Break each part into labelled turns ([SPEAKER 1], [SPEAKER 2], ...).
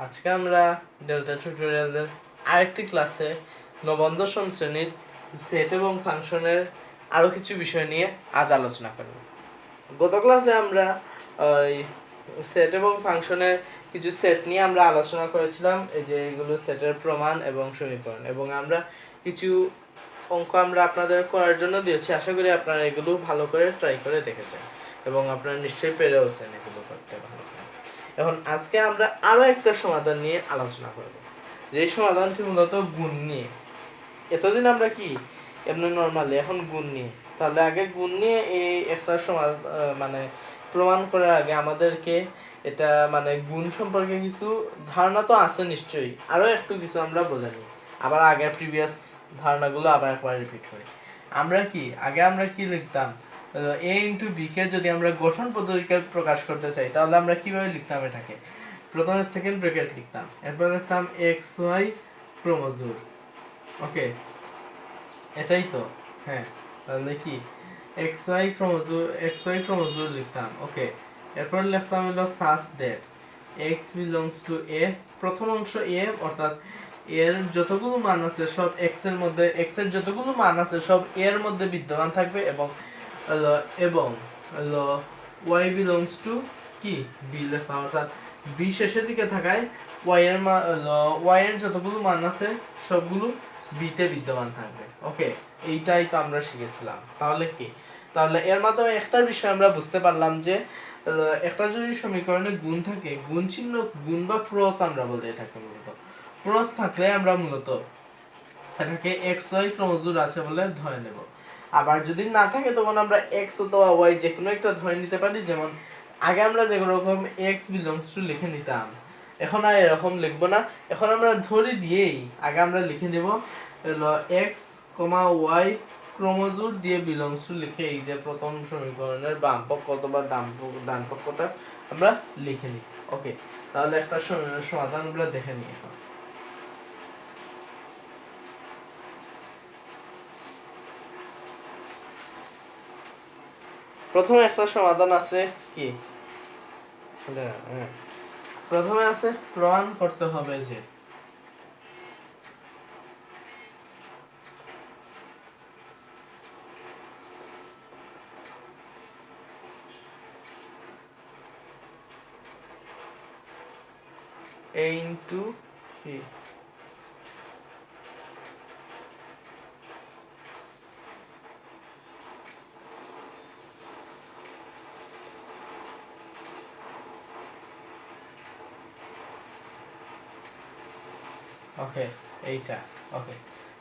[SPEAKER 1] আজকে আমরা ডেল্টা টিউটোরিয়ালের আরেকটি ক্লাসে নবম দশম শ্রেণীর সেট এবং ফাংশনের আরও কিছু বিষয় নিয়ে আজ আলোচনা করব। গত ক্লাসে আমরা ওই সেট এবং ফাংশনের কিছু সেট নিয়ে আমরা আলোচনা করেছিলাম, এই যে এগুলো সেটের প্রমাণ এবং সমীকরণ, এবং আমরা কিছু অঙ্ক আমরা আপনাদের করার জন্য দিয়েছি। আশা করি আপনারা এগুলো ভালো করে ট্রাই করে দেখেছেন এবং আপনারা নিশ্চয়ই পেরেওছেন এগুলো করতে ভালো করে। এখন আজকে আমরা আরও একটা সমাধান নিয়ে আলোচনা করব, যে সমাধানটি মূলত গুণ নিয়ে। এতদিন আমরা কি এমনি নর্মালি, এখন গুণ নিয়ে। তাহলে আগে গুণ নিয়ে এই একটা মানে প্রমাণ করার আগে আমাদেরকে এটা মানে গুণ সম্পর্কে কিছু ধারণা তো আছে নিশ্চয়ই, আরও একটু কিছু আমরা বলে নিই। আবার আগে প্রিভিয়াস ধারণাগুলো আবার একবার রিপিট করি। আমরা কি লিখতাম, এ ইন্টু বি কে যদি আমরা গঠন পদ্ধতিকে প্রকাশ করতে চাই তাহলে আমরা কিভাবে লিখতাম এটাকে? প্রথমে সেকেন্ড ব্র্যাকেট লিখতাম, এরপর লিখতাম এক্স ওয়াই ক্রোমোজোম। ওকে, এটাই তো। হ্যাঁ, তাহলে কি এক্স ওয়াই ক্রোমোজোম লিখতাম। ওকে, এরপর লিখতাম হলো such that X belongs to A. প্রথম অংশ এ, অর্থাৎ এর যতগুলো মান আছে সব এক্স এর মধ্যে, এক্স এর যতগুলো মান আছে সব এর মধ্যে বিদ্যমান থাকবে, এবং ওয়াই বিলংস টু কি বি লিখলাম, অর্থাৎ বি শেষের দিকে থাকায় ওয়াই এর যতগুলো মান আছে সবগুলো বিতে বিদ্যমান থাকবে। ওকে, এইটাই তো আমরা শিখেছিলাম। তাহলে এর মাধ্যমে একটা বিষয় আমরা বুঝতে পারলাম যে একটা যদি সমীকরণে গুণ থাকে, গুণ চিহ্ন, গুণ বা ক্রস আমরা বলি এটাকে, মূলত ক্রস থাকলে আমরা মূলত এটাকে এক্স ওয়াই ক্রোমোজোম আছে বলে ধরে নেব। আবার যদি না থাকে তখন আমরা এক্স অথবা ওয়াই যে কোনো একটা ধরে নিতে পারি। যেমন আগে আমরা যেরকম এক্স বিলংস টু লিখে নিতাম, এখন আর এরকম লিখবো না। এখন আমরা ধরে দিয়েই আগে আমরা লিখে নেব এক্স কমা ওয়াই ক্রোমোজোম দিয়ে বিলংস টু লিখে এই যে প্রথম সমীকরণের বাম পক্ষ অথবা ডান পক্ষটা আমরা লিখে নিই। ওকে, তাহলে একটা সমাধান আমরা দেখে নিই। এখন প্রথমে একটা সমাধান আছে কি, প্রথমে আছে প্রমাণ করতে হবে যে a ইন্টু কি, ওকে এইটা। ওকে,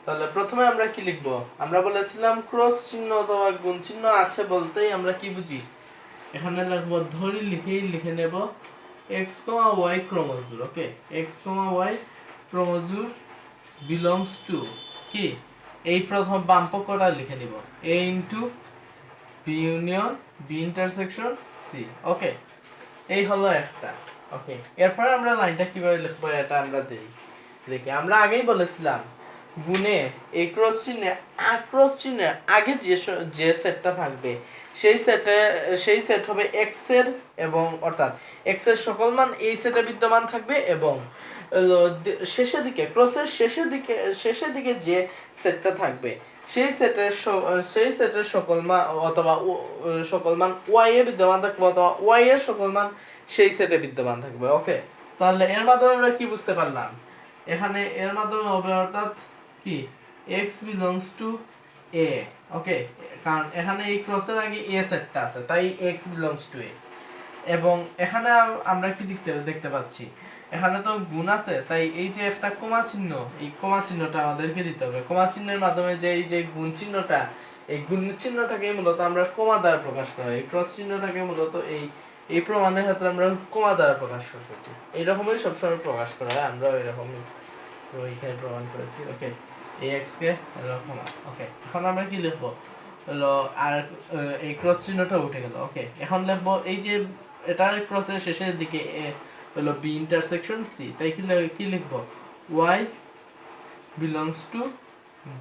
[SPEAKER 1] তাহলে প্রথমে আমরা কি লিখব? আমরা বলেছিলাম ক্রস চিহ্ন অথবা গুণ চিহ্ন আছে বলতেই আমরা কি বুঝি, এখানে লিখব ধরি লিখে নেব X comma Y chromosome. Okay, X comma Y chromosome belongs to কি, এই প্রথম বাম পক্ষটা লিখে নিব A into B union B intersection C. Okay, এই হলো একটা। ওকে, এরপর আমরা লাইনটা কিভাবে লিখবো এটা আমরা দেখি। আমরা আগেই বলেছিলাম গুণে এই ক্রস চিহ্নে আগে যে সেটটা থাকবে সেই সেট হবে এক্স এর, এবং অর্থাৎ এক্স এর সকল মান এই সেটে বিদ্যমান থাকবে, এবং শেষের দিকে ক্রসের শেষের দিকে যে সেটটা থাকবে সেই সেটের সকল মান অথবা সকল মান ওয়াই এ বিদ্যমান থাকবে, অথবা ওয়াই এর সকল মান সেই সেটে বিদ্যমান থাকবে। ওকে, তাহলে এর মাধ্যমে আমরা কি বুঝতে পারলাম, এখানে এর মাধ্যমে হবে অর্থাৎ কি x বিলংস টু a। ওকে, কারণ এখানে এই ক্রসের আগে a সেটটা আছে তাই x বিলংস টু a। এবং এখানে আমরা কি দেখতে পাচ্ছি, এখানে তো গুণ আছে তাই এই যে একটা কমা চিহ্ন, এই কমা চিহ্নটা আমাদেরকে দিতে হবে। কমা চিহ্নের মাধ্যমে যে এই যে গুণ চিহ্নটা, এই গুণ চিহ্নটাকে মূলত আমরা কমা দ্বারা প্রকাশ করা, এই ক্রস চিহ্নটাকে মূলত এই প্রমাণের ক্ষেত্রে আমরা কমা দ্বারা প্রকাশ করতেছি। এইরকমই সবসময় প্রকাশ করা হয়, আমরা ওইরকমই ওইখানে প্রমাণ করেছি। ওকে, এই এক্স কে এরকম। ওকে, এখন আমরা কি লিখবো হলো, আর এই ক্রস চিহ্নটা উঠে গেল। ওকে, এখন লিখবো এই যে এটার ক্রসের শেষের দিকে হলো বি ইন্টারসেকশন সি, তাই কি লিখবো Y belongs to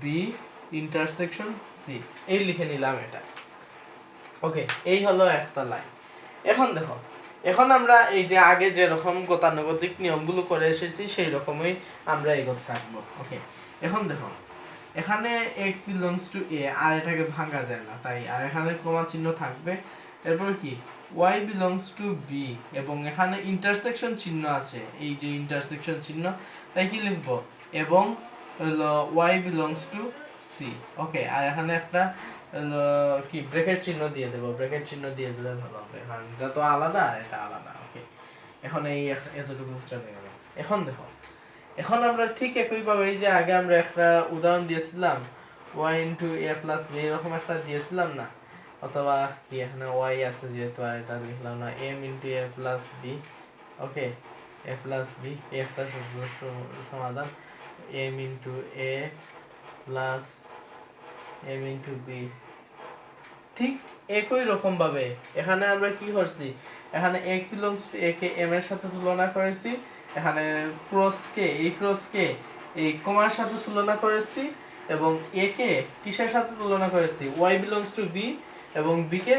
[SPEAKER 1] B intersection C, এই লিখে নিলাম এটা। ওকে, এই হলো একটা লাইন। এখন দেখো এখন আমরা এই যে আগে যেরকম গতানুগতিক নিয়মগুলো করে এসেছি সেই রকমই আমরা এগোতে থাকবো। ওকে, এখন দেখো এখানে x বিলংস টু a, আর এটাকে ভাঙা যায় না তাই, আর এখানে কমা চিহ্ন থাকবে। এরপর কি y বিলংস টু b, এবং এখানে ইন্টারসেকশন চিহ্ন আছে, এই যে ইন্টারসেকশন চিহ্ন, তাই কি লিখবো এবং হলো y বিলংস টু c। ওকে, আর এখানে একটা হলো কি ব্র্যাকেট চিহ্ন দিয়ে দেবো, ব্র্যাকেট চিহ্ন দিয়ে দিলে ভালো হবে কারণ এটা তো আলাদা আর এটা আলাদা। ওকে, এখন এই এতটুকু চলে গেল। এখন দেখো এখন আমরা ঠিক একইভাবে এই যে আগে আমরা একটা উদাহরণ দিয়েছিলাম y into a plus b, এরকম একটা দিয়েছিলাম না, অথবা কি এখানে y আছে যেহেতু আর এটা লিখলাম না, m into a plus b। Okay, a plus b একটা সমাধান, m into a plus m into b। ঠিক একই রকম ভাবে এখানে আমরা কি করছি, এখানে x belongs to a K m এর সাথে তুলনা করেছি, এখানে ক্রসকে এই ক্রসকে এই কমার সাথে তুলনা করেছি, এবং a কে কিসের সাথে তুলনা করেছি y বিলংস টু b, এবং b কে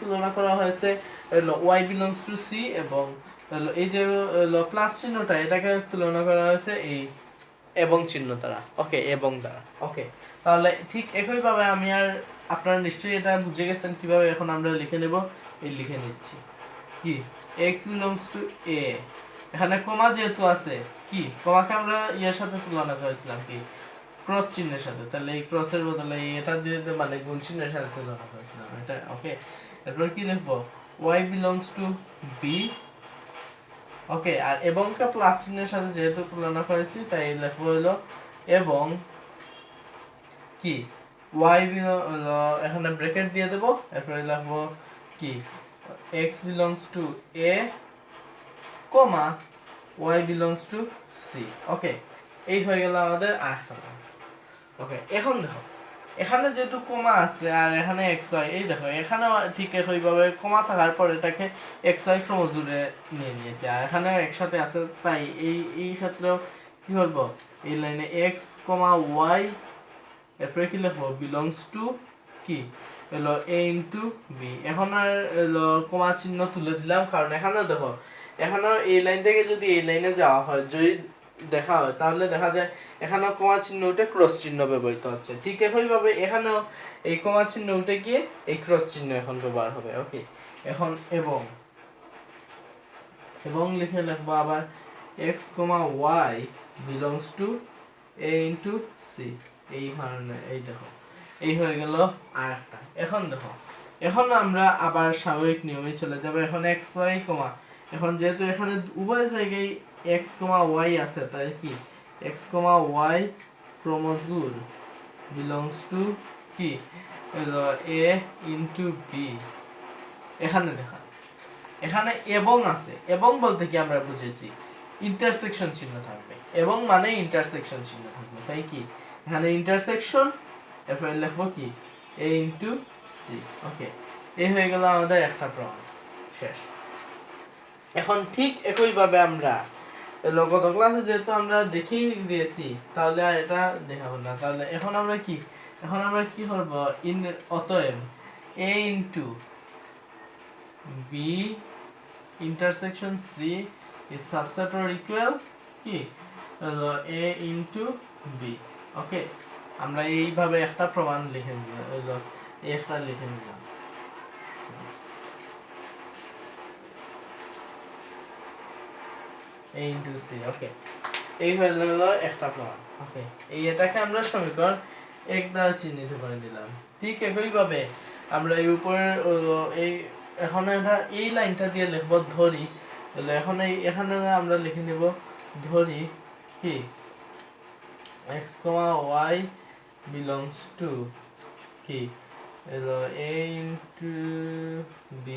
[SPEAKER 1] তুলনা করা হয়েছে হলো y বিলংস টু c, এবং হলো এই যে প্লাস চিহ্নটা এটাকে তুলনা করা হয়েছে এই এবং চিহ্ন দ্বারা। ওকে, এবং দ্বারা। ওকে, তাহলে ঠিক একইভাবে আমি আর আপনারা নিশ্চয়ই এটা বুঝে গেছেন কিভাবে এখন আমরা লিখে নেব। এই লিখে নিচ্ছি কি x বিলংস টু a, এখানে কমা যেহেতু আছে, কি কমাকে আমরা ইয়ার সাথে তুলনা করেছিলাম কি ক্রস চিহ্নের সাথে, তাহলে এই ক্রসের বদলে এটা দিয়ে মানে গুণ চিহ্নের সাথে তুলনা করেছিলাম এটা। ওকে, এরপর কি লিখবো y বিলংস টু b। ওকে, আর এবং কে প্লাস চিহ্নের সাথে যেহেতু তুলনা করেছি তাই লিখবো হলো এবং কি y এখানে ব্র্যাকেট দিয়ে দেব, এরপরে লিখবো কি x belongs to a comma y belongs to c। ওকে, এই হয়ে গেল আমাদের আরেকটা। ওকে, এখন দেখো এখানে যেহেতু কমা আছে আর এখানে xy, এই দেখো এখানে ঠিক একইভাবে কমা থাকার পর এটাকে xy ক্রমজোরে নিয়ে নিয়েছি, আর এখানেও একসাথে আছে, তাই এই ক্ষেত্রেও কি করব এই লাইনে x, y, এরপরে কি লিখবো বিলংস টু কি হলো a ইনটু b। এখন আর হলো কমা চিহ্ন তুলে দিলাম কারণ এখানেও দেখো এখানেও এই লাইন থেকে যদি এই লাইনে যাওয়া হয়, যদি দেখা হয় তাহলে দেখা যায় এখানেও কমা চিহ্ন উঠে ক্রস চিহ্ন ব্যবহৃত হচ্ছে, ঠিক একইভাবে এখানেও এই কমা চিহ্ন উঠে গিয়ে এই ক্রস চিহ্ন এখন ব্যবহার হবে। ওকে, এখন এবং এবং লিখে লিখবো আবার x, y belongs to a into c। এই ধরনের এই দেখো এই হয়ে গেল আরেকটা। এখন দেখো এখন আমরা আবার স্বাভাবিক নিয়মে চলে যাব। এখন x, y কমা, এখন যেহেতু এখানে উভয় জায়গায় x, y আছে তাই কি x, y ক্রমজোর বিলংস টু কি হলো a ইনটু b। এখানে দেখা এখানে এবং আছে, এবং বলতে কি আমরা বুঝেছি ইন্টারসেকশন চিহ্ন থাকবে, এবং মানে ইন্টারসেকশন চিহ্ন থাকবে, তাই কি এখানে ইন্টারসেকশন, এরপর লিখবো কি a ইনটু c। ওকে, এই হয়ে গেল আমাদের একটা প্রমাণ শেষ। এখন ঠিক একইভাবে আমরা গত ক্লাসে যেহেতু আমরা দেখিয়ে দিয়েছি তাহলে আর এটা দেখাবো না, তাহলে এখন আমরা কি করব অতএব a into b intersection c is subset or equal কি হলো a into b। ওকে, আমরা এইভাবে একটা প্রমাণ লিখে নিলাম, হলো একটা লিখে নিলাম a into c। ওকে, এই হয়ে গেল একটা প্রমাণ। ওকে, এটাকে আমরা সমীকরণ 1 দ্বারা চিহ্নিত করে দিলাম। ঠিক একইভাবে আমরা এই উপরের এই এখন আমরা এই লাইনটা দিয়ে লিখব ধরি, তাহলে এখন এখানে আমরা লিখে নেব ধরি কি x, y belongs to কি হলো a into b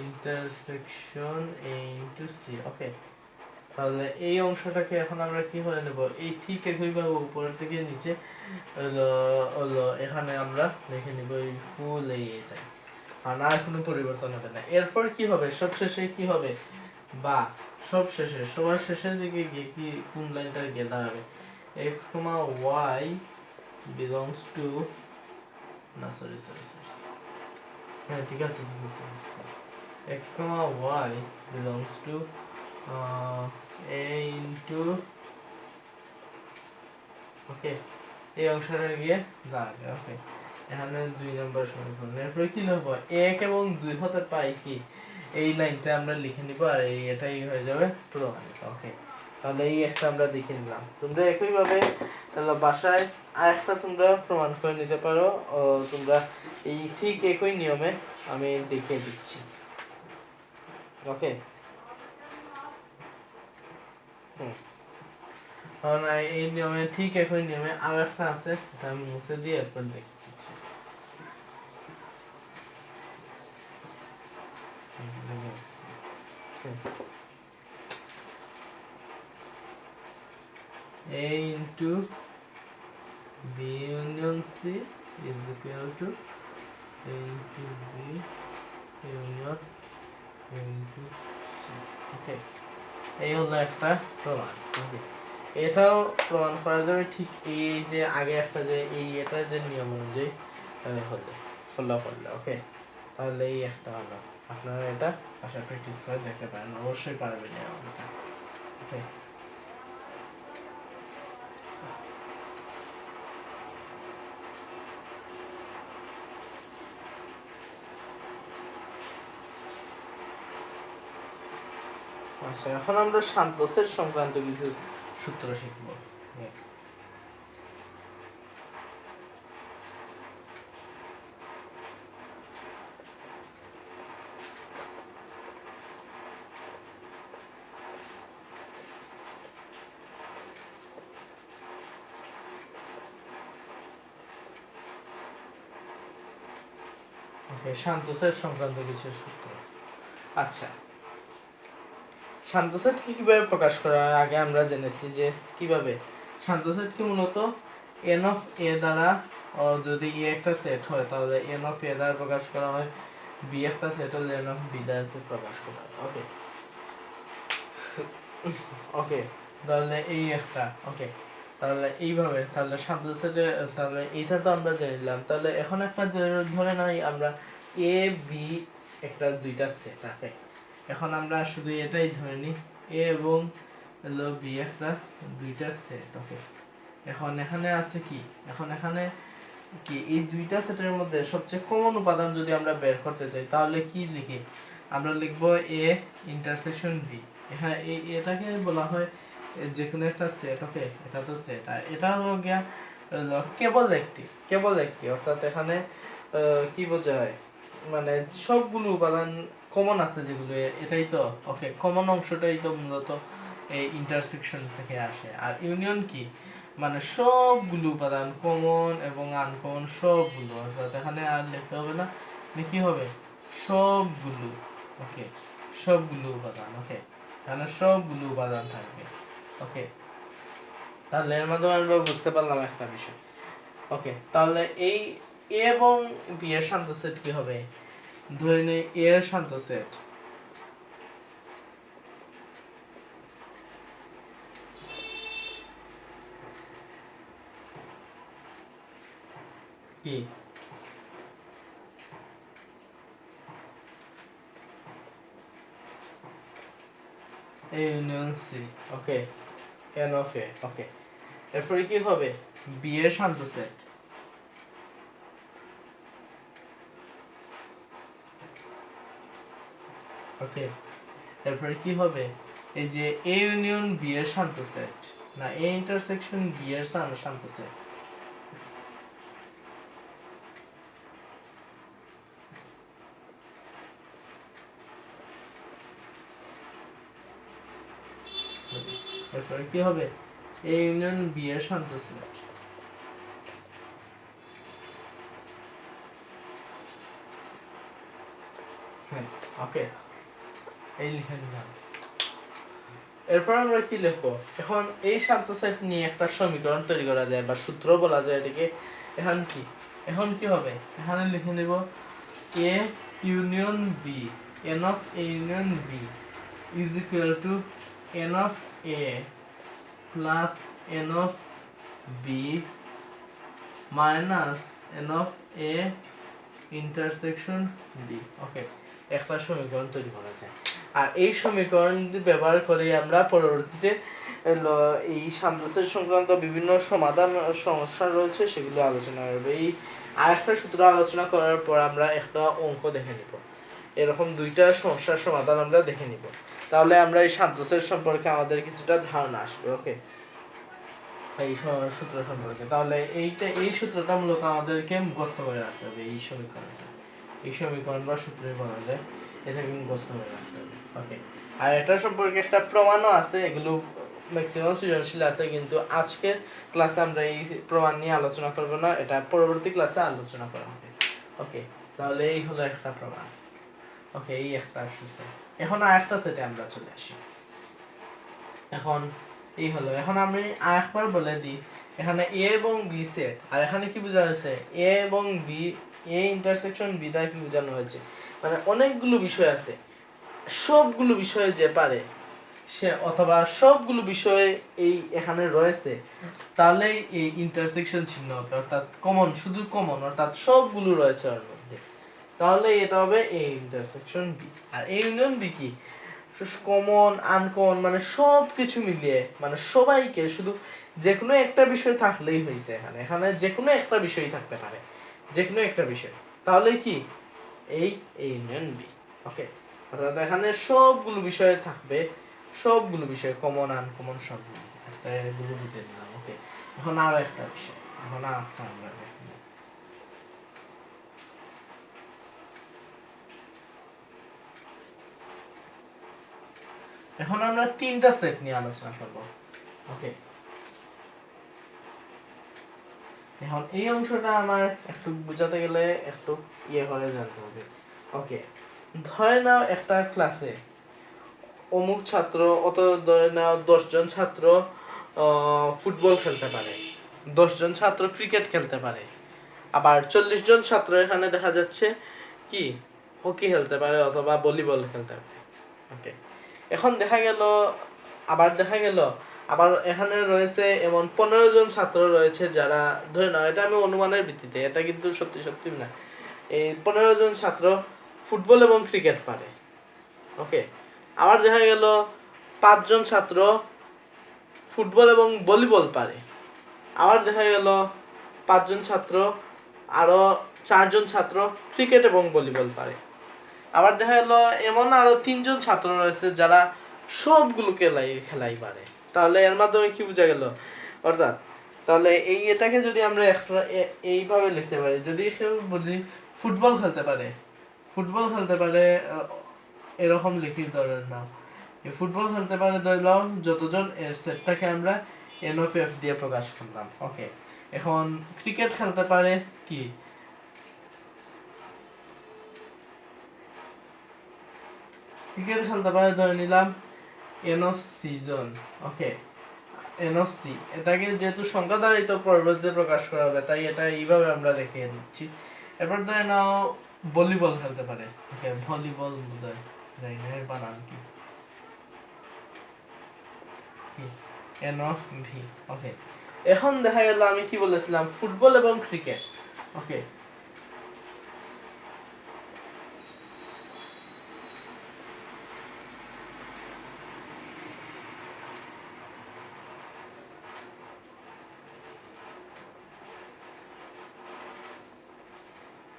[SPEAKER 1] intersection a into c। ওকে, তাহলে এই অংশটাকে এখন আমরা কি করে নেব, এই ঠিক একইভাবে উপর থেকে নিচে হলো এখানে আমরা লিখে নিব এই ফুল এইটা, আর কোনো পরিবর্তন হবে না। এরপর কি হবে সবশেষে কি হবে বা সবশেষে সবার শেষের দিকে গিয়ে কি কোন লাইনটা গিয়ে দাঁড়াবে x, y belongs to না সরি হ্যাঁ ঠিক আছে x comma y belongs to a into ওকে এই অংশটা গিয়ে দাঁড়াবে ওকে এখানে 2 নম্বর সমীকরণ এরপরে কি লিখব 1 এবং 2 হতে পাই কি এই লাইনটা আমরা লিখে নিব আর এটাই হয়ে যাবে প্রমাণিত ওকে তাহলে এই একটা আমরা দেখে নিলাম তোমরা একই ভাবে তাহলে বাসায় আরেকটা তোমরা প্রমাণ করে নিতে পারো তোমরা এই ঠিক একই নিয়মে আমি দেখিয়ে দিচ্ছি ওকে কারণ এই নিয়মে ঠিক একই নিয়মে আরো একটা আছে এটা আমি মুছে দিয়ে এরপর দেখি A into B union C is equal to A into B union A into C ওকে এই হলো একটা প্রমাণ ওকে এটাও প্রমাণ করা যাবে ঠিক এই যে আগে একটা যে এই এটা যে নিয়ম অনুযায়ী হলে ফলো করলে ওকে তাহলে এই একটা হলো আপনারা এটা আশা প্র্যাকটিস করে দেখতে পারেন অবশ্যই পারবেন এটা ওকে আচ্ছা এখন আমরা সান্তোসের সংক্রান্ত কিছু সূত্র শিখব সান্তোসের সংক্রান্ত কিছু সূত্র আচ্ছা শান্ত সেটকে কিভাবে প্রকাশ করা হয় আগে আমরা জেনেছি যে কিভাবে শান্ত সেটকে মূলত n অফ a দ্বারা যদি a একটা সেট হয় তাহলে n অফ a দ্বারা প্রকাশ করা হয় b একটা সেট হলে n অফ b দ্বারা প্রকাশ করা হয় ওকে ওকে তাহলে এই একটা ওকে তাহলে এইভাবে তাহলে শান্ত সেটে তাহলে এইটা তো আমরা জেনে নিলাম তাহলে এখন একটা ধরে নাই আমরা a b একটা দুইটা সেট আছে এখন আমরা শুধু এটাই ধরে নিই a এবং হলো b একটা দুইটা সেট ওকে এখন এখানে আছে কি এখন এখানে কি এই দুইটা সেটের মধ্যে সবচেয়ে কমন উপাদান যদি আমরা বের করতে চাই তাহলে কি লিখি আমরা লিখব a ইন্টারসেকশন b হ্যাঁ এটাকে বলা হয় যে কোনো একটা সেট ওকে এটা তো সেট আর এটা হলো গিয়া কেবল একটি অর্থাৎ এখানে কি বোঝায় মানে সবগুলো উপাদান কমন আছে যেগুলো এটাই তো ওকে কমন অংশটাই তো মূলত এই ইন্টারসেকশন থেকে আসে আর ইউনিয়ন কি মানে সবগুলো উপাদান কমন এবং আনকমন সবগুলো অর্থাৎ এখানে আর লিখতে হবে না কি হবে সবগুলো ওকে সবগুলো উপাদান ওকে এখানে সবগুলো উপাদান থাকবে ওকে তাহলে এর মাধ্যমে আমরা বুঝতে পারলাম একটা বিষয় ওকে তাহলে এই a এবং b এর শান্ত সেট কি হবে ধরে নেই a এর শান্ত সেট কি a union c okay n of a ওকে এরপরে কি হবে b এর শান্ত সেট ওকে এরপরে কি হবে এই যে a ইউনিয়ন b এর শান্ত সেট না a ইন্টারসেকশন b এর শান্ত সেট এরপরে কি হবে a ইউনিয়ন b এর শান্ত সেট হ্যাঁ ওকে এই লিখে নিলাম এরপর আমরা কি লিখবো এখন এই শান্ত সেট নিয়ে একটা সমীকরণ তৈরি করা যায় বা সূত্র বলা যায় এটাকে এখন কি হবে এখানে লিখে নেব a union b n of a union b is equal to n of a plus n of b minus n of a intersection b ওকে একটা সমীকরণ তৈরি করা যায়। আর এই সমীকরণ ব্যবহার করে আমরা পরবর্তীতে এই সামঞ্জস্য সংক্রান্ত বিভিন্ন সমাধান সমস্যা রয়েছে সেগুলো আলোচনা করবো। এই আরেকটা সূত্র আলোচনা করার পর আমরা একটা অঙ্ক দেখে নিব, এরকম দুইটা সমস্যার সমাধান আমরা দেখে নিব, তাহলে আমরা এই সামঞ্জস্যের সম্পর্কে আমাদের কিছুটা ধারণা আসবে। ওকে, এই সূত্র সম্পর্কে তাহলে এই সূত্রটা মূলত আমাদেরকে মুখস্থ করে রাখতে হবে। এই সমীকরণ বা সূত্রে বলা যায়, এটাকে মুখস্থ করে রাখতে হবে। ওকে, আর এটা সম্পর্কে একটা প্রমাণও আছে, এগুলো ম্যাক্সিমাম সৃজনশীল আছে, কিন্তু আজকের ক্লাসে আমরা এই প্রমাণ নিয়ে আলোচনা করব না, এটা পরবর্তী ক্লাসে আলোচনা করা হবে। ওকে, তাহলে এই হলো একটা প্রমাণ। ওকে, এই একটা আসছে। এখন আরেকটা সেটে আমরা চলে আসি। এখন এখন আমি আরেকবার বলে দিই, এখানে এ এবং বি সেট, আর এখানে কি বোঝা হয়েছে, এ এবং বি, এ ইন্টারসেকশন বি দ্বারা কি বোঝানো হয়েছে, মানে অনেকগুলো বিষয় আছে, সবগুলো বিষয়ে যে পারে সে, অথবা সবগুলো বিষয়ে এই এখানে রয়েছে, তাহলে এই ইন্টারসেকশন চিহ্ন হবে, অর্থাৎ কমন, শুধু কমন, অর্থাৎ সবগুলো রয়েছে ওর মধ্যে, তাহলে এটা হবে এ ইন্টারসেকশন বি। আর এ ইউনিয়ন বি কি, কমন আনকমন মানে সব কিছু মিলিয়ে, মানে সবাইকে, শুধু যে কোনো একটা বিষয় থাকলেই হয়েছে, এখানে যে কোনো একটা বিষয় থাকতে পারে, যে কোনো একটা বিষয়, তাহলে কি এই ইউনিয়ন বি। ওকে, অর্থাৎ এখানে সবগুলো বিষয় থাকবে, সবগুলো বিষয় কমন আনকমন সবগুলো, এগুলো বুঝে নিলাম। ওকে, এখন আরো একটা বিষয়, এখন আর একটা আমরা দেখব। এখন আমরা তিনটা সেট নিয়ে আলোচনা করব। ওকে, এখন এই অংশটা আমার একটু বোঝাতে গেলে একটু করে জানতে হবে। ওকে, ধরে নাও একটা ক্লাসে অমুক ছাত্র, অত ধরে নাও 10 জন ছাত্র ফুটবল খেলতে পারে, 10 জন ছাত্র ক্রিকেট খেলতে পারে, আবার 40 জন ছাত্র এখানে দেখা যাচ্ছে কি হকি খেলতে পারে অথবা ভলিবল খেলতে পারে। ওকে, এখন দেখা গেল আবার এখানে রয়েছে এমন 15 জন ছাত্র রয়েছে যারা, ধরে নাও এটা আমি অনুমানের ভিত্তিতে, এটা কিন্তু সত্যি সত্যি না, এই 15 জন ছাত্র ফুটবল এবং ক্রিকেট পারে। ওকে, আবার দেখা গেল 5 জন ছাত্র ফুটবল এবং ভলিবল পারে, আবার দেখা গেল 5 জন ছাত্র, আরো 4 জন ছাত্র ক্রিকেট এবং ভলিবল পারে, আবার দেখা গেল এমন আরো 3 জন ছাত্র রয়েছে যারা সবগুলো খেলাই পারে। তাহলে এর মাধ্যমে কি বোঝা গেল, অর্থাৎ তাহলে এটাকে যদি আমরা এইভাবে লিখতে পারি, যদি কেউ বলি ফুটবল খেলতে পারে, এরকম লিখি ধরেন নাও, এই ফুটবল খেলতে পারে ধরলাম যতজন, এর সেটটাকে আমরা এন অফ এফ দিয়ে প্রকাশ করলাম। ওকে, এখন ক্রিকেট খেলতে পারে কি, ক্রিকেট খেলতে পারে ধরে নিলাম এন অফ সি জন। ওকে, এন অফ সি, এটাকে যেহেতু সংখ্যা দ্বারা তো পরবর্তীতে প্রকাশ করা হবে, তাই এটা এইভাবে আমরা দেখিয়ে দিচ্ছি। এরপর ধরে নাও ভলিবল খেলতে পারে। ওকে, ভলিবল বোধহয় জানি না এর বানান কি, এন অফ ভি। ওকে, এখন দেখা গেল আমি কি বলেছিলাম, ফুটবল এবং ক্রিকেট। ওকে,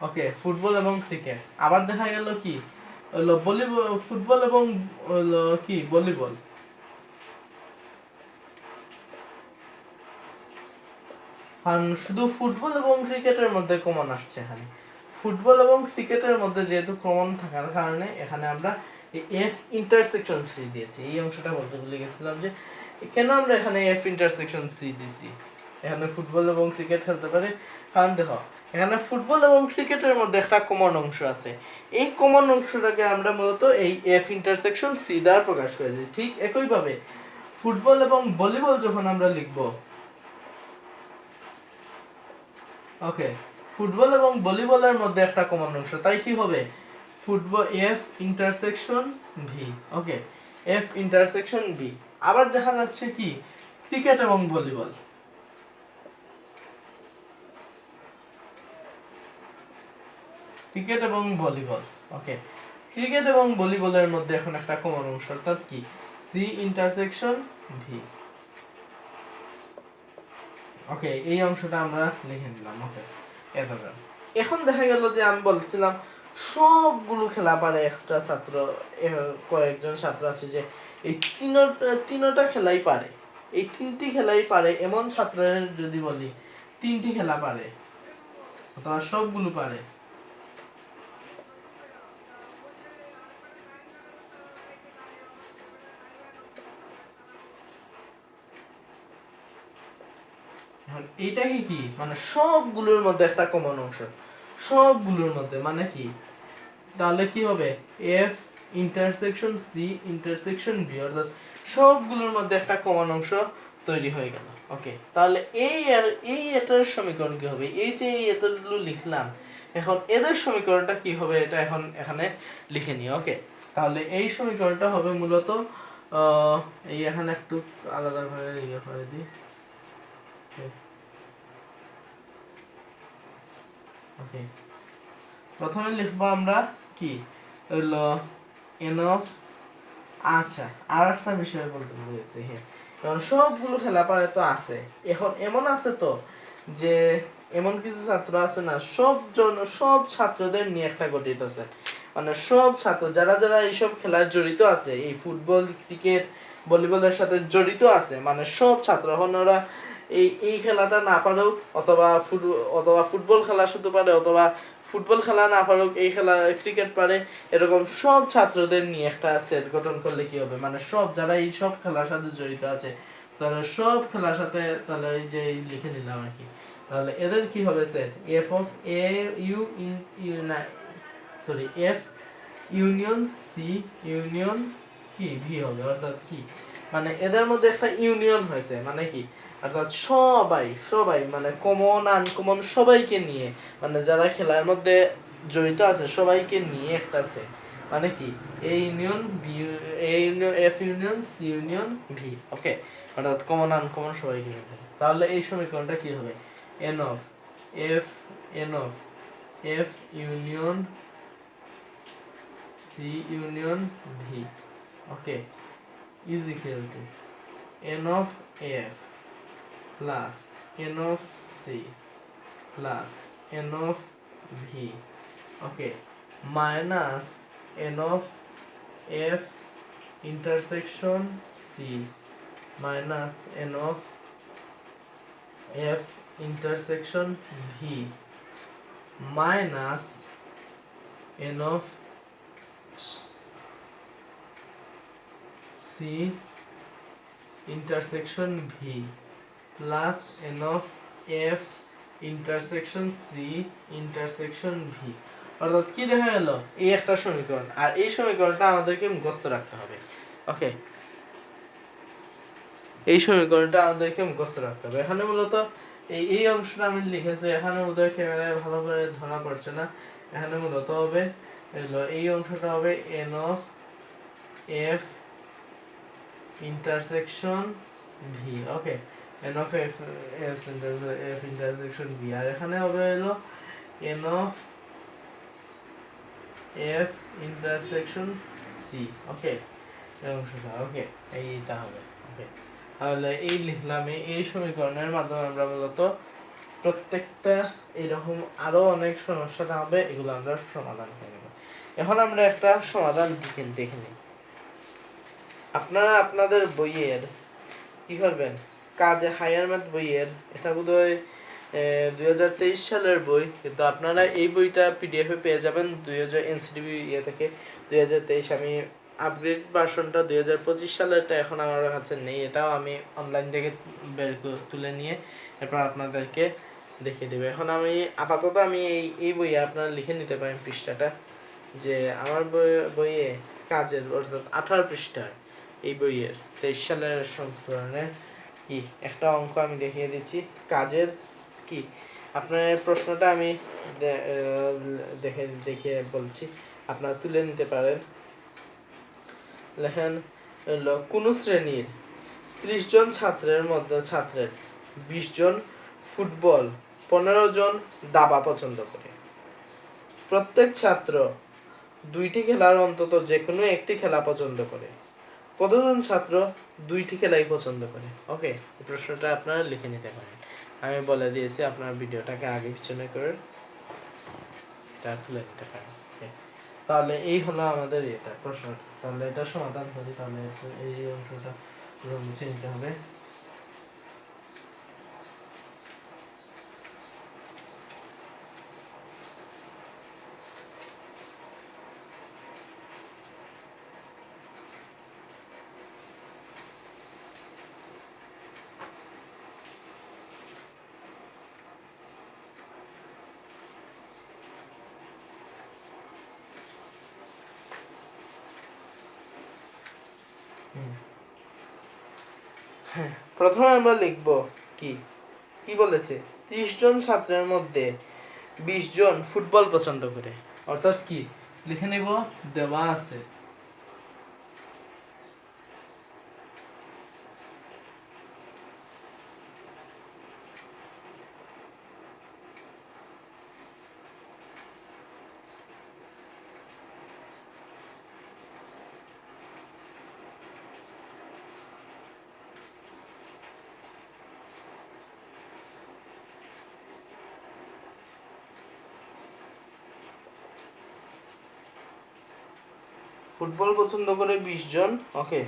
[SPEAKER 1] ওকে, ফুটবল এবং ক্রিকেট, আবার দেখা গেল কি হলো ভলিবল, ফুটবল এবং হলো কি ভলিবল, কারণ শুধু ফুটবল এবং ক্রিকেটের মধ্যে কমন আসছে, এখানে ফুটবল এবং ক্রিকেটের মধ্যে যেহেতু কমন থাকার কারণে এখানে আমরা এফ ইন্টারসেকশন সি দিয়েছি। এই অংশটা বলতে ভুলে গেছিলাম যে কেন আমরা এখানে এফ ইন্টারসেকশন সি দিছি, এখানে ফুটবল এবং ক্রিকেট খেলতে পারে, কারণ দেখো এখানে ফুটবল এবং ক্রিকেটের মধ্যে একটা কমন অংশ আছে, এই কমন অংশটাকে আমরা মূলত এই এফ ইন্টারসেকশন সি দ্বারা প্রকাশ করেছি। ঠিক একইভাবে ফুটবল এবং ভলিবল যখন আমরা লিখবো, ওকে, ফুটবল এবং ভলিবলের মধ্যে একটা কমন অংশ, তাই কি হবে ফুটবল এফ ইন্টারসেকশন ভি। ওকে, এফ ইন্টারসেকশন ভি। আবার দেখা যাচ্ছে কি ক্রিকেট এবং ভলিবল, ক্রিকেট এবং ভলিবল। ওকে, ক্রিকেট এবং ভলিবলের মধ্যে এখন একটা কমন অংশ, অর্থাৎ কি সি ইন্টারসেকশন ভি। ওকে, এই অংশটা আমরা লিখে নিলাম। ওকে, এতজন। এখন দেখা গেল যে আমি বলছিলাম সবগুলো খেলা পারে একটা ছাত্র, কয়েকজন ছাত্র আছে যে এই তিনটা খেলাই পারে, এই তিনটি খেলাই পারে এমন ছাত্রের যদি বলি তিনটি খেলা পারে অথবা সবগুলো পারে, এখন এইটাকে কি মানে সবগুলোর মধ্যে একটা কমন অংশ, সবগুলোর মধ্যে মানে কি, তাহলে কি হবে F intersection C intersection B, অর্থাৎ সবগুলোর মধ্যে একটা কমন অংশ তৈরি হয়ে গেল। ওকে, তাহলে এই এটার সমীকরণ কি হবে, এই যে এতগুলো লিখলাম এখন এদের সমীকরণটা কি হবে এটা এখন এখানে লিখে নিই। ওকে, তাহলে এই সমীকরণটা হবে মূলত এই এখানে একটু আলাদা করে ইয়ে করে দিই। ওকে, প্রথমে লিখবো আমরা কি হলো এন অফ, আচ্ছা আর একটা বিষয় বলতে বলেছি, হ্যাঁ এখন সবগুলো খেলা পারে তো আছে, এখন এমন আছে তো যে এমন কিছু ছাত্র আছে না, সব ছাত্রদের নিয়ে একটা গঠিত আছে, মানে সব ছাত্র যারা যারা এইসব খেলায় জড়িত আছে, এই ফুটবল ক্রিকেট ভলিবলের সাথে জড়িত আছে, মানে সব ছাত্র, এখন ওরা এই খেলাটা না পারেও অথবা ফুটবল খেলা শুধু পারে, অথবা ফুটবল খেলা না পারুক এই খেলা ক্রিকেট পারে, এরকম সব ছাত্রদের নিয়ে একটা সেট গঠন করলে কি হবে, মানে সব যারা এই সব খেলার সাথে জড়িত আছে তাহলে সব খেলার সাথে, তাহলে এই যে লিখে দিলাম আর কি, তাহলে এদের কি হবে set F of A U F union C union কি ভি হবে, অর্থাৎ কি মানে এদের মধ্যে একটা ইউনিয়ন হয়েছে, মানে কি অর্থাৎ সবাই সবাই মানে কমন আনকমন সবাইকে নিয়ে, মানে যারা খেলার মধ্যে জড়িত আছে সবাইকে নিয়ে একটা আছে, মানে কি A union B, A union F union C union V. Okay, অর্থাৎ কমন আনকমন সবাইকে নিয়ে, তাহলে এই সমীকরণটা কি হবে N of F union C union V, okay, is equal to n of f plus n of c plus n of v, okay, minus n of f intersection c minus n of f intersection v minus n of c intersection v plus n of f intersection c intersection v, অর্থাৎ কি দেখা গেল এই একটা সমীকরণ, আর এই সমীকরণটা আমাদেরকে মুখস্থ রাখতে হবে। ওকে, এই সমীকরণটা আমাদেরকে মুখস্থ রাখতে হবে। এখানে মূলত এই অংশটা আমি লিখেছি, এখানে ওদের ক্যামেরায় ভালো করে ধরা পড়ছে না, এখানে মূলত হবে এই অংশটা হবে n of f intersection v, okay, n of f intersection v, আর এখানে হবে হলো n of f intersection c, ওকে, এই অংশটা, ওকে, এইটা হবে। ওকে, তাহলে এই লিখলাম, এই সমীকরণের মাধ্যমে আমরা মূলত প্রত্যেকটা এরকম আরো অনেক সমস্যা হবে, এগুলো আমরা সমাধান করে নেব। এখন আমরা একটা সমাধান দেখে নিই। আপনারা আপনাদের বইয়ের কি করবেন, কাজে হায়ার ম্যাথ বইয়ের, এটা বোধহয় 2023 সালের বই, কিন্তু আপনারা এই বইটা পিডিএফে পেয়ে যাবেন 2000 এনসিটিভি থেকে 2023, আমি আপগ্রেড ভার্সনটা 2025 সালেরটা এখন আমার কাছে নেই, এটাও আমি অনলাইন থেকে তুলে নিয়ে এরপর আপনাদেরকে দেখিয়ে দেবো। এখন আমি আপাতত আমি এই বইয়ে আপনারা লিখে নিতে পারেন পৃষ্ঠাটা, যে আমার বইয়ে কাজের অর্থাৎ 18 পৃষ্ঠার এই বইয়ের 23 সালের সংস্করণের কি একটা অঙ্ক আমি দেখিয়ে দিচ্ছি, কাজের কি আপনার প্রশ্নটা আমি দেখে বলছি, আপনারা তুলে নিতে পারেন। লেখেন কোন শ্রেণীর 30 জন ছাত্রের মধ্যে 20 জন ফুটবল, 15 জন দাবা পছন্দ করে, প্রত্যেক ছাত্র দুইটি খেলার অন্তত যে কোনো একটি খেলা পছন্দ করে? কতজন ছাত্র দুইটি খেলাই পছন্দ করে? ওকে, এই প্রশ্নটা আপনারা লিখে নিতে পারেন। আমি বলে দিয়েছি, আপনার ভিডিওটাকে আগে পিছনে করে এটা তুলে নিতে পারেন। ওকে, তাহলে এই হলো আমাদের এটা প্রশ্নটা। তাহলে এটা সমাধান করি। তাহলে এই অংশটা মুছে নিতে হবে। প্রথমে আমরা লিখব কি কি বলেছে, 30 জন ছাত্রের মধ্যে 20 জন ফুটবল পছন্দ করে। অর্থাৎ কি লিখে নেব, দেওয়া আছে ফুটবল পছন্দ করে 20 জন। ওকে,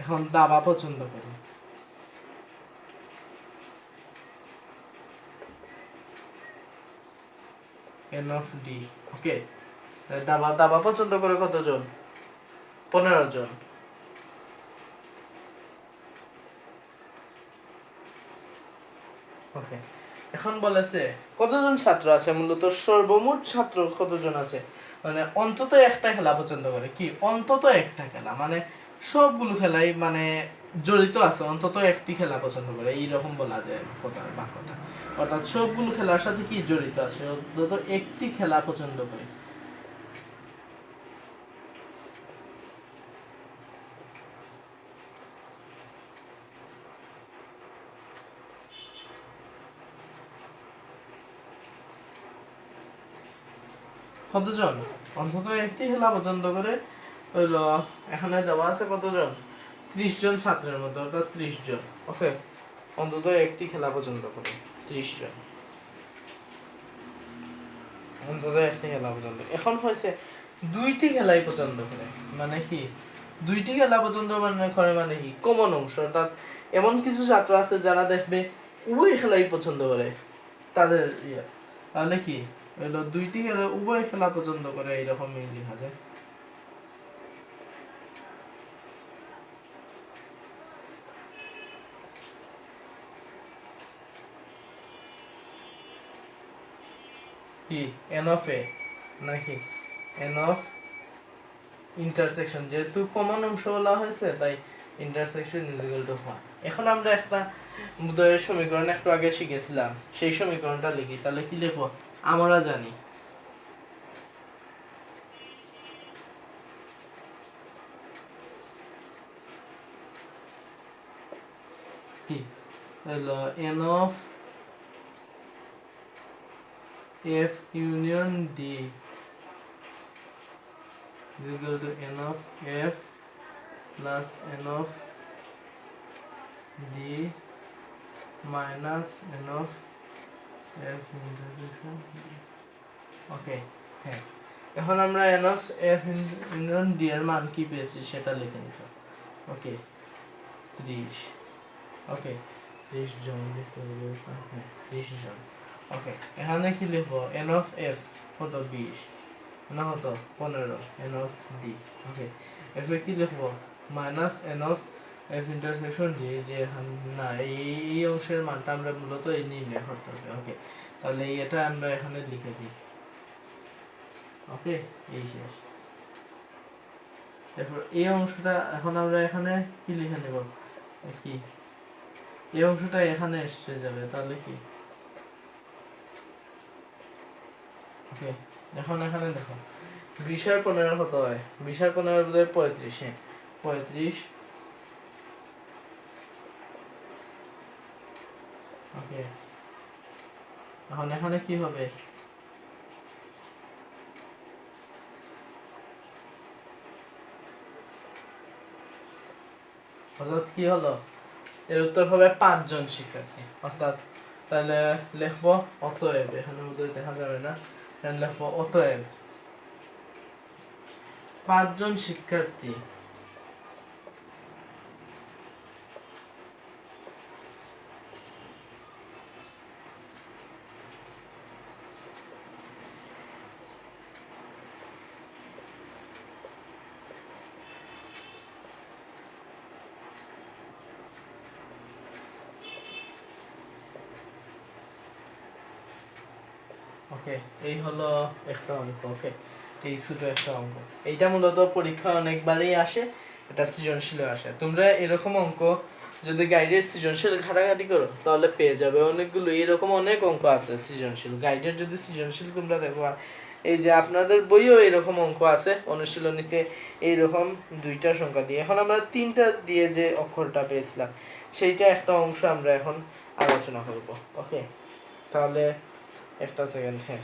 [SPEAKER 1] এখন দাবা পছন্দ করে। N of D. ওকে, দাবা দাবা পছন্দ করে কতজন? 15 জন। ওকে, এখন বলেছে কতজন ছাত্র আছে, মূলত সর্বমোট ছাত্র কতজন আছে, মানে অন্তত একটা খেলা পছন্দ করে। কি অন্তত একটা খেলা মানে সবগুলো খেলাই মানে জড়িত আছে, অন্তত একটি খেলা পছন্দ করে, এইরকম বলা যায় কথা বাক্যটা। অর্থাৎ সবগুলো খেলার সাথে কি জড়িত আছে, অন্তত একটি খেলা পছন্দ করে। কতজন? অন্তত একটি খেলা পছন্দ করে হইল, এখানে দেওয়া আছে কতজন, 30 জন ছাত্রের মধ্যে, অর্থাৎ 30 জন। ওকে, অন্তত একটি খেলা পছন্দ করে 30 জন, অন্তত একটি খেলা পছন্দ। এখন হয়েছে দুইটি খেলাই পছন্দ করে, মানে কি দুইটি খেলা পছন্দ মানে করে, মানে কি কমন অংশ। অর্থাৎ এমন কিছু ছাত্র আছে যারা দেখবে উভয় খেলাই পছন্দ করে তাদের ইয়ে, তাহলে কি হইলো দুইটি খেলা উভয় খেলা পছন্দ করে, এইরকমই লেখা যায়। কি এন অফ এ নাকি এন অফ ইন্টারসেকশন, যেহেতু কমন অংশ বলা হয়েছে তাই ইন্টারসেকশন ইজ ইকুয়াল টু 1। এখন আমরা একটা উদয়ের সমীকরণ একটু আগে শিখেছিলাম, সেই সমীকরণটা লিখি। তাহলে কি লিখবো, আমরা জানি কি হলো N of F union D is equal to n of f plus n of d minus n of f intersection। ওকে, হ্যাঁ, এখন আমরা n of f union d এর মান কি পেয়েছি সেটা লিখে নিব। ওকে, 30। ওকে, 30 জন লিখতে হবে। হ্যাঁ, 30 জন। ওকে, এখানে কি লিখবো, n of f কত, 20 না হতো 15, n of d। Okay, F এ কি লিখবো, minus n of f intersection d, যে না এই অংশের মানটা আমরা মূলত এই নিয়ে বের করতে হবে। ওকে, তাহলে এটা আমরা এখানে লিখে দিই। ওকে, এই শেষ। এরপর এই অংশটা এখন আমরা এখানে কি লিখে নেব, কি এই অংশটা এখানে এসে যাবে, তাহলে কি ওকে, এখন এখানে দেখো 20 আর 15 কত হয়, 20 আর 15 বোধ হয় 35। হ্যাঁ, 35। ওকে, এখন এখানে কি হবে, অর্থাৎ কি হলো, এর উত্তর হবে 5 জন শিক্ষার্থী। অর্থাৎ তাহলে লিখবো অতএব, এখানে মধ্যে দেখা যাবে না, এখানে লিখবো অতএব 5 জন শিক্ষার্থী ওকে, এই হলো একটা অঙ্ক। ওকে, এই ছোট একটা অঙ্ক, এইটা মূলত পরীক্ষা অনেকবারই আসে, এটা সৃজনশীল আসে। তোমরা এরকম অঙ্ক যদি গাইডের সৃজনশীল ঘাটাঘাটি করো তাহলে পেয়ে যাবে অনেকগুলো, এরকম অনেক অঙ্ক আছে সৃজনশীল গাইডের, যদি সৃজনশীল তোমরা দেখো। আর এই যে আপনাদের বইও এরকম অঙ্ক আছে অনুশীলনীতে, এইরকম 2টা সংখ্যা দিয়ে, এখন আমরা 3টা দিয়ে যে অক্ষরটা পেয়েছিলাম সেইটা একটা অংশ আমরা এখন আলোচনা করব। ওকে, তাহলে একটা সেকেন্ড। হ্যাঁ,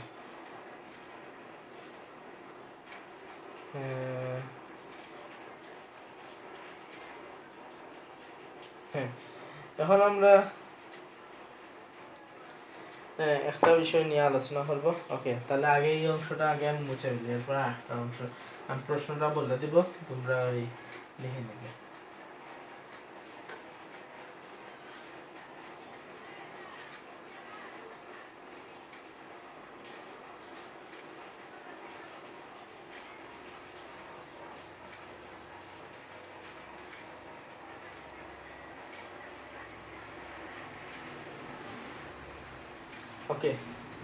[SPEAKER 1] হ্যাঁ, এখন আমরা একটা বিষয় নিয়ে আলোচনা করব। ওকে, তাহলে আগে এই অংশটা আগে আমি মুছে ফেলি, এরপর একটা অংশ আমি প্রশ্নটা বলে দিব, তোমরা ওই লিখে নেবে। ওকে,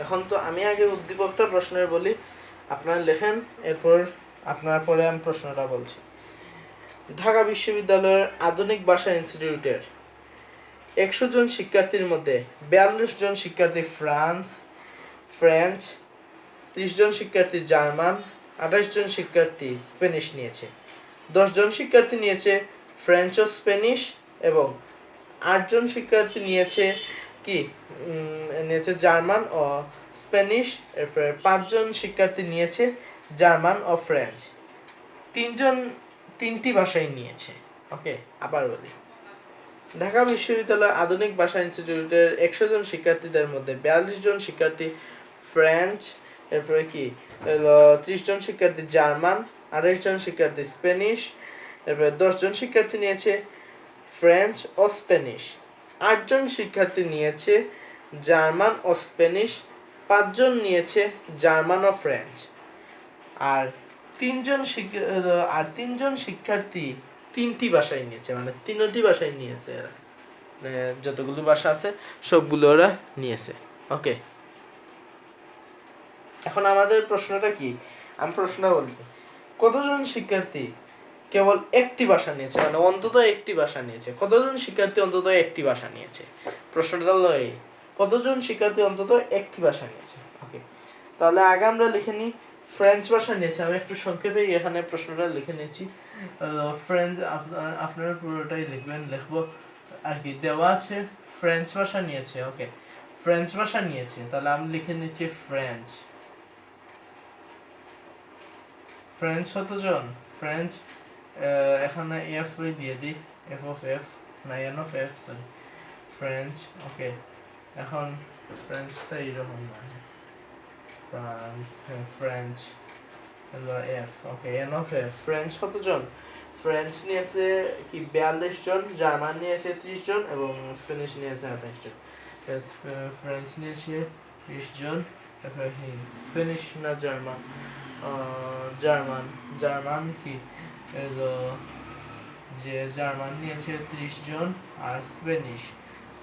[SPEAKER 1] এখন তো আমি আগে উদ্দীপকটা প্রশ্নের বলি, আপনারা লেখেন, এরপর আপনার পরে আমি প্রশ্নটা বলছি। ঢাকা বিশ্ববিদ্যালয়ের আধুনিক ভাষা ইনস্টিটিউটের 100 জন শিক্ষার্থীর মধ্যে 42 জন শিক্ষার্থী ফ্রেঞ্চ, 30 জন শিক্ষার্থী জার্মান, 28 জন শিক্ষার্থী স্প্যানিশ নিয়েছে। 10 জন শিক্ষার্থী নিয়েছে ফ্রেঞ্চ ও স্প্যানিশ, এবং 8 জন শিক্ষার্থী নিয়েছে কি নিয়েছে জার্মান ও স্প্যানিশ। এরপরে 5 জন শিক্ষার্থী নিয়েছে জার্মান ও ফ্রেঞ্চ। 3টি ভাষাই নিয়েছে। ওকে, আবার বলি, ঢাকা বিশ্ববিদ্যালয় আধুনিক ভাষা ইনস্টিটিউটের 100 জন শিক্ষার্থীদের মধ্যে 42 জন শিক্ষার্থী ফ্রেঞ্চ, এরপরে কি 30 জন শিক্ষার্থী জার্মান, 28 জন শিক্ষার্থী স্প্যানিশ, এরপরে 10 জন শিক্ষার্থী নিয়েছে ফ্রেঞ্চ ও স্প্যানিশ, 8 জন শিক্ষার্থী নিয়েছে জার্মান ও স্প্যানিশ, 5 জন নিয়েছে জার্মান ও ফ্রেঞ্চ, আর 3 জন শিক্ষার্থী 3টি ভাষায় নিয়েছে, মানে 3টি ভাষায় নিয়েছে এরা, যতগুলো ভাষা আছে সবগুলো ওরা নিয়েছে। ওকে, এখন আমাদের প্রশ্নটা কি, আমি প্রশ্নটা বলবো, কতজন শিক্ষার্থী কেবল একটি ভাষা নিয়েছে, মানে অন্তত একটি ভাষা নিয়েছে, কতজন শিক্ষার্থী অন্তত একটি ভাষা নিয়েছে, প্রশ্নটা হলো এই, কতজন শিক্ষার্থী অন্তত একটি ভাষা নিয়েছে। ওকে, তাহলে আগে আমরা লিখে নিই ফ্রেঞ্চ ভাষা নিয়েছে, আমি একটু সংক্ষেপে এখানে প্রশ্নটা লিখে নিয়েছি। ফ্রেঞ্চ, আপনারা পুরোটাই লিখবেন, লিখবো আর কি, দেওয়া আছে ফ্রেঞ্চ ভাষা নিয়েছে। ওকে, ফ্রেঞ্চ ভাষা নিয়েছে, তাহলে আমি লিখে নিচ্ছি ফ্রেঞ্চ। কতজন ফ্রেঞ্চ, এখানে এফ দিয়ে দিই, এফ অফ এফ না N of F, sorry, French. Okay, এখন ফ্রেঞ্চটা এইরকম মানে French F. Okay, N of F, French কতজন, ফ্রেঞ্চ নিয়েছে কি 42 জন, জার্মান নিয়েছে 30 জন, এবং স্প্যানিশ নিয়েছে 28 জন। ফ্রেঞ্চ নিয়েছে 30 জন, স্প্যানিশ না জার্মান, জার্মান কি যে জার্মান নিয়েছে 30 জন, আর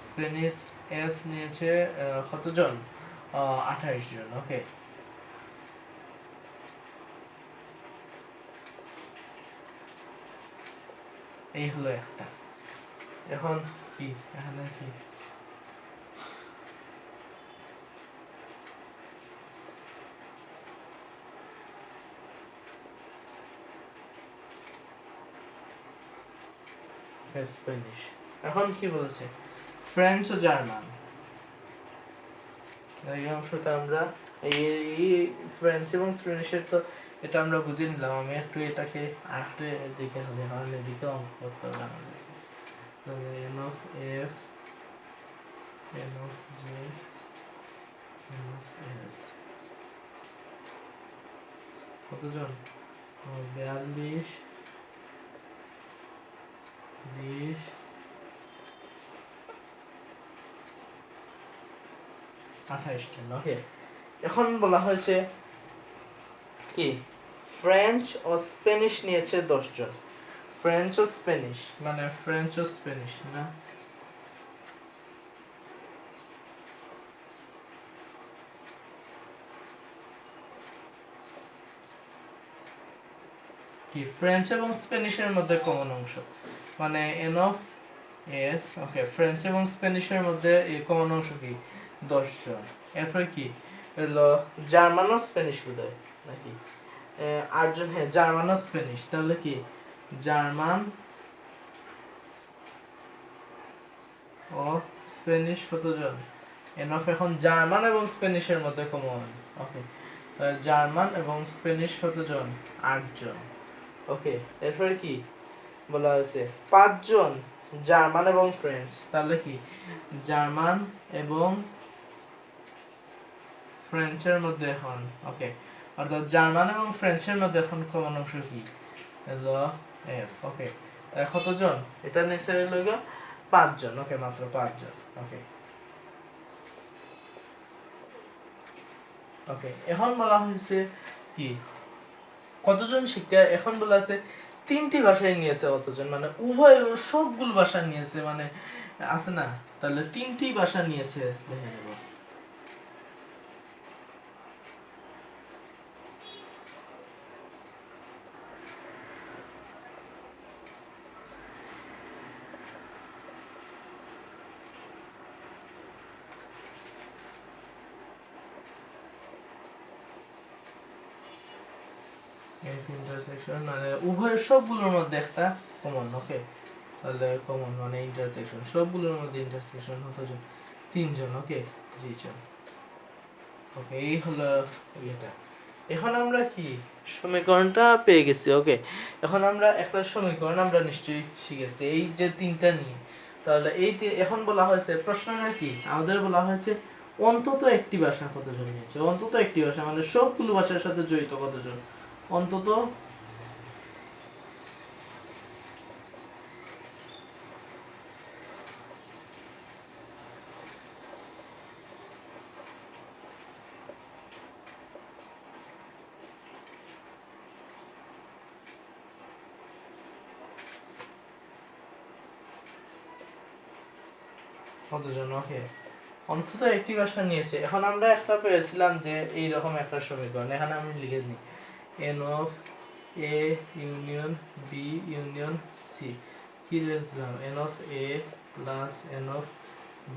[SPEAKER 1] স্প্যানিশ এস নিয়েছে কতজন, 28 জন। ওকে, এই হলো একটা। এখন কি এখানে কি স্প্যানিশ, এখন কি বলেছে ফ্রেঞ্চ ও জার্মান, এই অংশটা আমরা এই ফ্রেঞ্চ এবং স্প্যানিশের তো এটা আমরা বুঝে নিলাম। আমি একটু এটাকে আরেকটু দিকে হবে, কারণ এদিকে অঙ্ক করতে হবে আমাদেরকে। তাহলে N of F, N of J, N of S কতজন? 42, 30, 28 জন। ওকে, এখন বলা হয়েছে কি ফ্রেঞ্চ ও স্প্যানিশ নিয়েছে 10 জন। ফ্রেঞ্চ ও স্প্যানিশ মানে ফ্রেঞ্চ ও স্প্যানিশ না, কি ফ্রেঞ্চ এবং স্প্যানিশের মধ্যে কমন অংশ মানে N of S. Okay, French এবং স্প্যানিশের মধ্যে এই কমন অংশ কি 10 জন। এরপর কি হলো জার্মান ও স্প্যানিশ বোধহয় নাকি 8 জন। হ্যাঁ, জার্মান ও স্প্যানিশ। তাহলে কি জার্মান ও স্প্যানিশ কতজন? এন অফ এখন জার্মান এবং স্প্যানিশের মধ্যে কমন। ওকে, জার্মান এবং স্প্যানিশ কতজন? 8 জন। ওকে, এরপরে কি বলা হয়েছে 5 জন জার্মান এবং ফ্রেঞ্চ। তাহলে কি জার্মান এবং ফ্রেঞ্চের মধ্যে এখন ওকে, অর্থাৎ জার্মান এবং ফ্রেঞ্চের মধ্যে এখন কমন অংশ কি হলো এফ। ওকে, কতজন? এটা নিচে হলো 5 জন। ওকে, মাত্র 5 জন। ওকে ওকে, এখন বলা হয়েছে কি কতজন শিক্ষা। এখন বলা আছে 3টি ভাষায় নিয়েছে কতজন, মানে উভয় সবগুলো ভাষা নিয়েছে মানে আছে না। তাহলে 3টি ভাষা নিয়েছে দেখে নেব। ইন্টারসেকশন মানে উভয় সবগুলোর মধ্যে একটা কমন। ওকে, তাহলে কমন মানে ইন্টারসেকশন, সবগুলোর মধ্যে ইন্টারসেকশন কতজন? 3 জন। ওকে, 3 জন। ওকে, এই হলো এটা। এখন আমরা কি সমীকরণটা পেয়ে গেছি। ওকে, এখন আমরা একটা সমীকরণ আমরা নিশ্চয়ই শিখেছি এই যে 3টা নিয়ে। তাহলে এখন বলা হয়েছে প্রশ্নটা কি আমাদের বলা হয়েছে অন্তত একটি ভাষা কতজন নিয়েছে। অন্তত একটি ভাষা মানে সবগুলো ভাষার সাথে জড়িত কতজন? অন্তত কতজন? ওকে, অন্তত একটি ভাষা নিয়েছে। এখন আমরা একটা পেয়েছিলাম যে এইরকম একটা সমীকরণ, এখানে আমি লিখে দিই N of A union B union C. কি লিখেছিলাম? N of A plus N of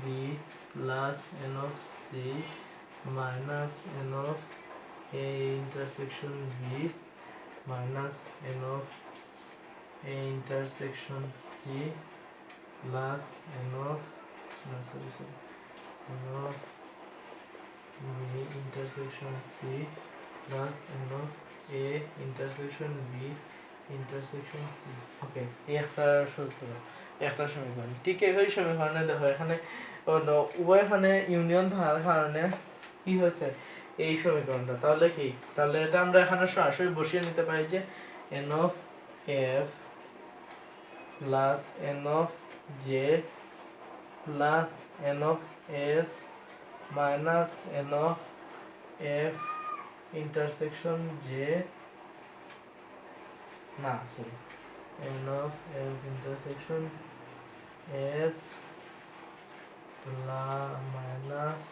[SPEAKER 1] B plus N of C minus N of A intersection B minus N of A intersection C plus N of n of b intersection c plus n of a intersection b intersection c। ওকে, এই একটা সূত্র, একটা সমীকরণ। ঠিক এই সমীকরণে দেখো এখানে উভয়খানে ইউনিয়ন থাকার কারণে কি হয়েছে এই সমীকরণটা। তাহলে কি তাহলে এটা আমরা এখানে সরাসরি বসিয়ে নিতে পারি যে n of f plus n of j plus n of s minus n of f intersection j না sorry n of f intersection s minus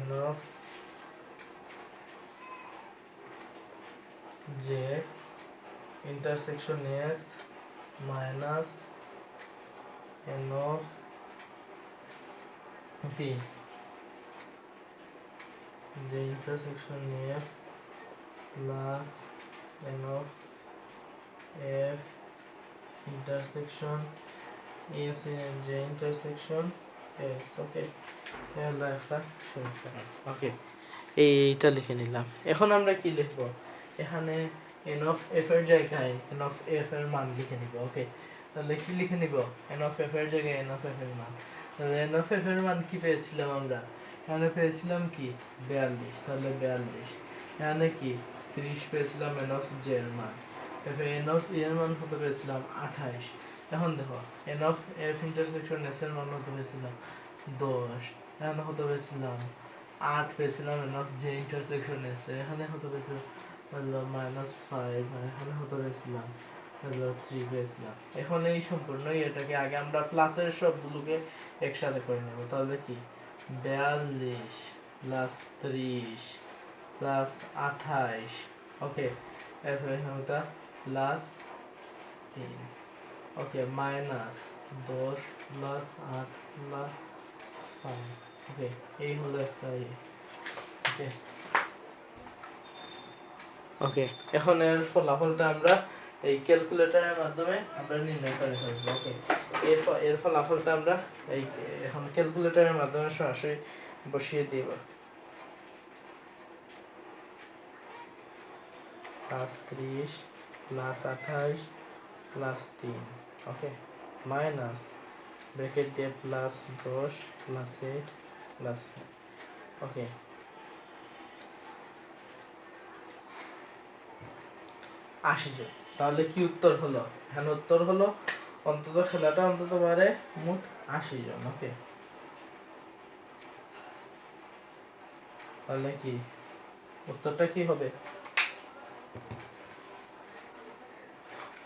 [SPEAKER 1] n of j intersection s minus n of p j intersection f plus n of f intersection s and j intersection S. Okay, হলো একটা সমীকরণ। ওকে, এইটা লিখে নিলাম। এখন আমরা কি লিখব, এখানে এন অফ এফ এর জায়গায় এন অফ এফ এর মান লিখে নিব। ওকে, তাহলে কি লিখে নিব, এন অফ এফ এর জায়গায় এন অফ এফ এর মান। তাহলে এন অফ এফ এর মান কি পেয়েছিলাম আমরা, এখানে পেয়েছিলাম কি 42, তাহলে 42। এখানে কি 30 পেয়েছিলাম এন অফ জে এর মান। এন অফ এর মান কত পেয়েছিলাম 28। এখন দেখো N of F intersection S এর মান কত পেয়েছিলাম 10। এখানে কত পেয়েছিলাম 8 পেয়েছিলাম N of J intersection S. এখানে কত পেয়েছিলাম হলো -5। এখানে কত পেয়েছিলাম হলো 3 পেয়েছিলাম। এখন এই সম্পূর্ণ এটাকে আগে আমরা প্লাসের সবগুলোকে একসাথে করে নেব। তাহলে কি 42 প্লাস 30 প্লাস 28। ওকে, এরপরে এখানে প্লাস 3। ওকে, মাইনাস 10 প্লাস 8 প্লাস 5। ওকে, এই হলো একটা ওকে। ওকে, এখন এর ফলাফলটা আমরা এই ক্যালকুলেটরের মাধ্যমে আমরা নির্ণয় করে ফেলবো। ওকে, এর ফলাফলটা আমরা এই এখন ক্যালকুলেটরের মাধ্যমে সরাসরি বসিয়ে দিব। Plus 30 plus 28 plus 3। ওকে, মাইনাস ব্র্যাকেট দিয়ে প্লাস 10 প্লাস 8 প্লাস। ওকে, 80 জন। তাহলে কি উত্তর হলো, এখানে উত্তর হলো অন্তত খেলাটা অন্তত পারে মোট 80 জন। ওকে, তাহলে কি উত্তরটা কি হবে,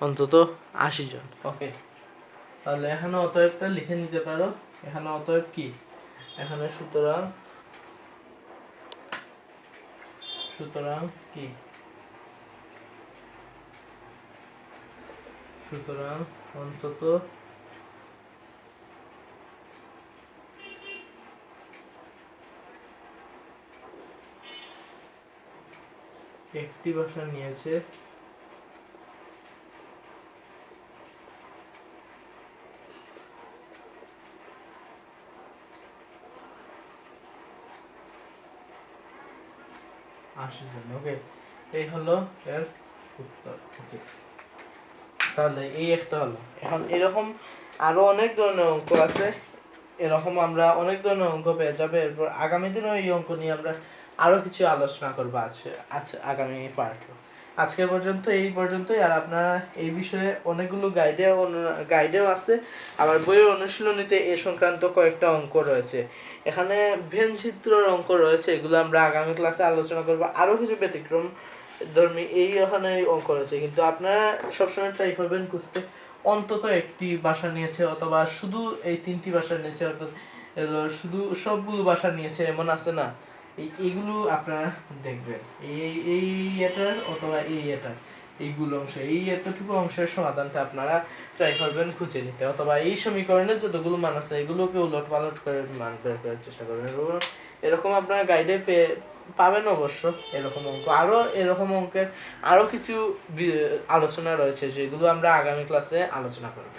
[SPEAKER 1] অন্তত 80 জন। ওকে, তাহলে এখানে অতএবটা লিখে নিতে পারো। এখানে অতএব কি, এখানে সুতরাং কি, সুতরাং অন্তত একটি ভাষা নিয়েছে জন। ওকে, এই হলো এর উত্তর। ওকে, তাহলে এই একটা হলো। এখন এরকম আরো অনেক ধরনের অঙ্ক আছে, এরকম আমরা অনেক ধরনের অঙ্ক পেয়ে যাবে। এরপর আগামী দিনেও এই অঙ্ক নিয়ে আমরা আরো কিছু আলোচনা করবো আছে আগামী পার্টে। আজকের পর্যন্ত এই পর্যন্তই। আর আপনারা এই বিষয়ে অনেকগুলো গাইডেও আছে, আবার বইয়ের অনুশীলনীতে এ সংক্রান্ত কয়েকটা অঙ্ক রয়েছে। এখানে ভেন চিত্রের অঙ্ক রয়েছে, এগুলো আমরা আগামী ক্লাসে আলোচনা করবো। আরও কিছু ব্যতিক্রম ধর্মী ওখানে অঙ্ক রয়েছে, কিন্তু আপনারা সবসময় ট্রাই করবেন খুঁজতে অন্তত একটি ভাষা নিয়েছে, অথবা শুধু এই 3টি ভাষা নিয়েছে, অর্থাৎ শুধু সবগুলো ভাষা নিয়েছে এমন আছে না, এইগুলো আপনারা দেখবেন। এই এটার অথবা এটার এইগুলো অংশ, এতটুকু অংশের সমাধানটা আপনারা ট্রাই করবেন খুঁজে নিতে, অথবা এই সমীকরণের যতগুলো মান আছে এগুলোকে উলট পালট করে মান বের করার চেষ্টা করবেন। এরকম আপনারা গাইডে পাবেন অবশ্য এরকম অঙ্ক। আরও এরকম অঙ্কের আরও কিছু আলোচনা রয়েছে, যেগুলো আমরা আগামী ক্লাসে আলোচনা করব।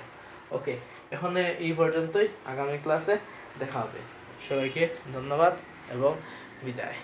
[SPEAKER 1] ওকে, এখন এই পর্যন্তই, আগামী ক্লাসে দেখা হবে। সবাইকে ধন্যবাদ এবং বিদায়।